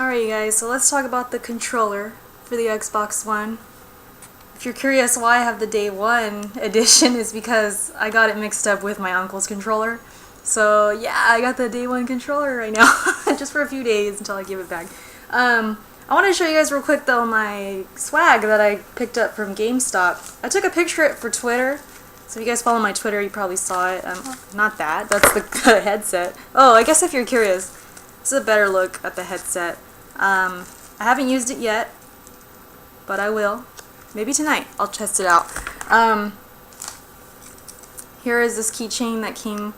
Alright you guys, so let's talk about the controller for the Xbox One. If you're curious why I have the Day 1 edition, is because I got it mixed up with my uncle's controller. So yeah, I got the Day 1 controller right now, just for a few days until I give it back. I want to show you guys real quick though my swag that I picked up from GameStop. I took a picture of it for Twitter, so if you guys follow my Twitter you probably saw it. Not that, that's the headset. Oh, I guess if you're curious, this is a better look at the headset. I haven't used it yet, but I will. Maybe tonight. I'll test it out. Here is this keychain that came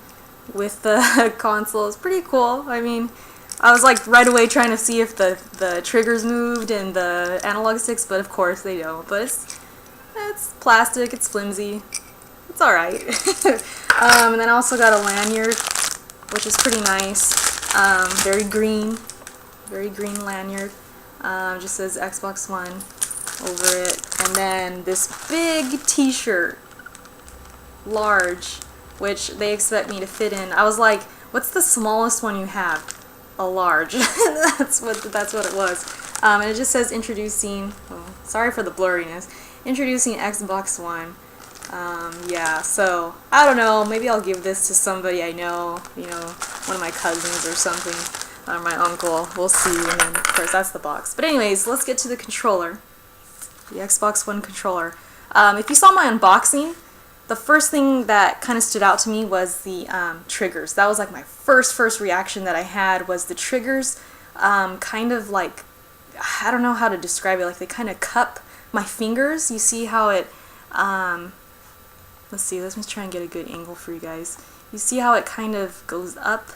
with the console. It's pretty cool. I mean, I was like right away trying to see if the triggers moved and the analog sticks, but of course they don't. But it's plastic, it's flimsy. It's alright. And then I also got a lanyard, which is pretty nice. Very green lanyard. Just says Xbox One over it. And then this big t-shirt, large, which they expect me to fit in. I was like, what's the smallest one you have? A large. that's what it was. And it just says introducing, oh, sorry for the blurriness, introducing Xbox One. Yeah, so I don't know, maybe I'll give this to somebody I know, you know, one of my cousins or something, or my uncle. We'll see. And then of course that's the box. But anyways, let's get to the controller, the Xbox One controller. If you saw my unboxing, the first thing that kind of stood out to me was the triggers. That was like my first reaction that I had, was the triggers kind of like, I don't know how to describe it, like they kind of cup my fingers. You see how it, let's see, let's try and get a good angle for you guys. You see how it kind of goes up?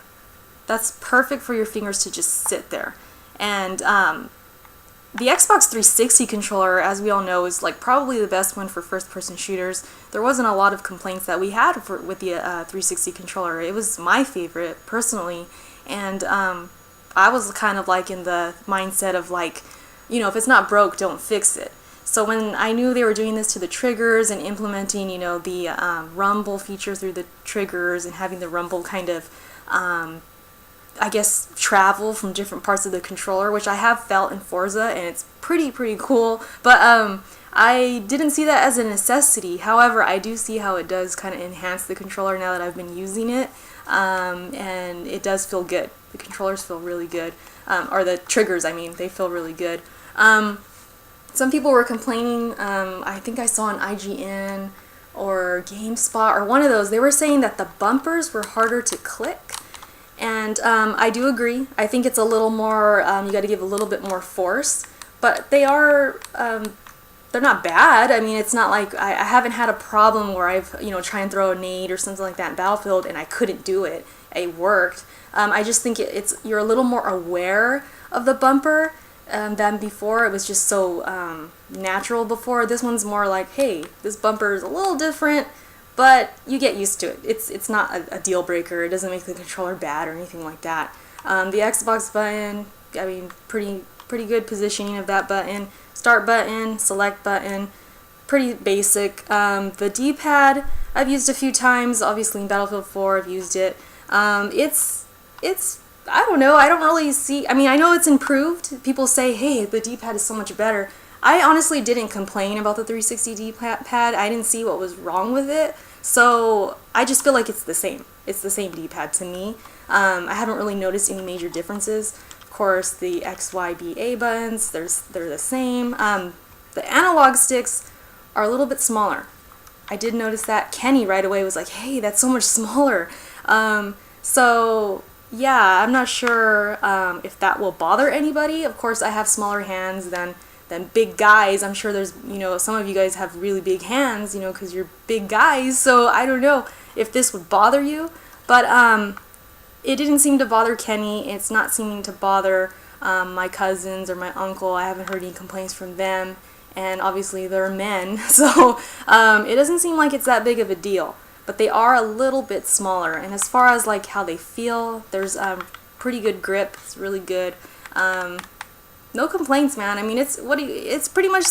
That's perfect for your fingers to just sit there. And the Xbox 360 controller, as we all know, is like probably the best one for first-person shooters. There wasn't a lot of complaints that we had with the 360 controller. It was my favorite, personally. And I was kind of like in the mindset of like, you know, if it's not broke, don't fix it. So when I knew they were doing this to the triggers and implementing, you know, the rumble feature through the triggers and having the rumble kind of, I guess, travel from different parts of the controller, which I have felt in Forza, and it's pretty cool. But I didn't see that as a necessity. However, I do see how it does kind of enhance the controller now that I've been using it, and it does feel good. The controllers feel really good, or the triggers, I mean, they feel really good. Some people were complaining, I think I saw on IGN or GameSpot or one of those, they were saying that the bumpers were harder to click. And I do agree. I think it's a little more, you got to give a little bit more force. But they are, they're not bad. I mean, it's not like, I haven't had a problem where I've, you know, try and throw a nade or something like that in Battlefield and I couldn't do it. It worked. I just think you're a little more aware of the bumper than before. It was just so natural before. This one's more like, hey, this bumper is a little different, but you get used to it. It's not a deal breaker. It doesn't make the controller bad or anything like that. The Xbox button, I mean, pretty good positioning of that button. Start button, select button, pretty basic. The D-pad I've used a few times. Obviously in Battlefield 4 I've used it. It's I don't know. I don't really see. I mean, I know it's improved. People say, hey, the D-pad is so much better. I honestly didn't complain about the 360 D-pad. I didn't see what was wrong with it. So I just feel like it's the same. It's the same D-pad to me. I haven't really noticed any major differences. Of course, the X, Y, B, A buttons, they're the same. The analog sticks are a little bit smaller. I did notice that. Kenny right away was like, hey, that's so much smaller. So yeah, I'm not sure if that will bother anybody. Of course, I have smaller hands than big guys. I'm sure there's, you know, some of you guys have really big hands, you know, because you're big guys. So I don't know if this would bother you, but it didn't seem to bother Kenny. It's not seeming to bother my cousins or my uncle. I haven't heard any complaints from them, and obviously they're men, so it doesn't seem like it's that big of a deal. But they are a little bit smaller, and as far as like how they feel, there's pretty good grip. It's really good. No complaints, man. I mean, it's pretty much,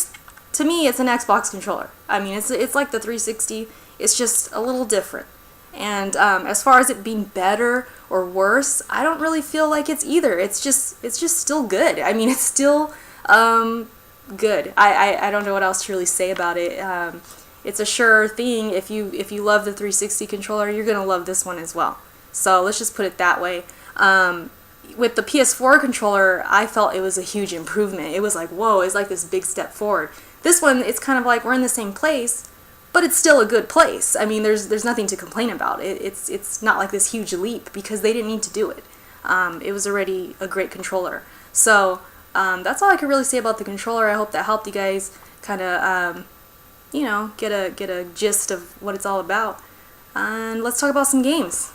to me, it's an Xbox controller. I mean, it's like the 360. It's just a little different. And as far as it being better or worse, I don't really feel like it's either. It's just still good. I mean, it's still good. I don't know what else to really say about it. It's a sure thing. If you love the 360 controller, you're gonna love this one as well. So let's just put it that way. With the PS4 controller, I felt it was a huge improvement. It was like, whoa, it's like this big step forward. This one, it's kind of like we're in the same place, but it's still a good place. I mean, there's nothing to complain about. It's not like this huge leap because they didn't need to do it. It was already a great controller. So that's all I can really say about the controller. I hope that helped you guys kind of, you know, get a gist of what it's all about. And let's talk about some games.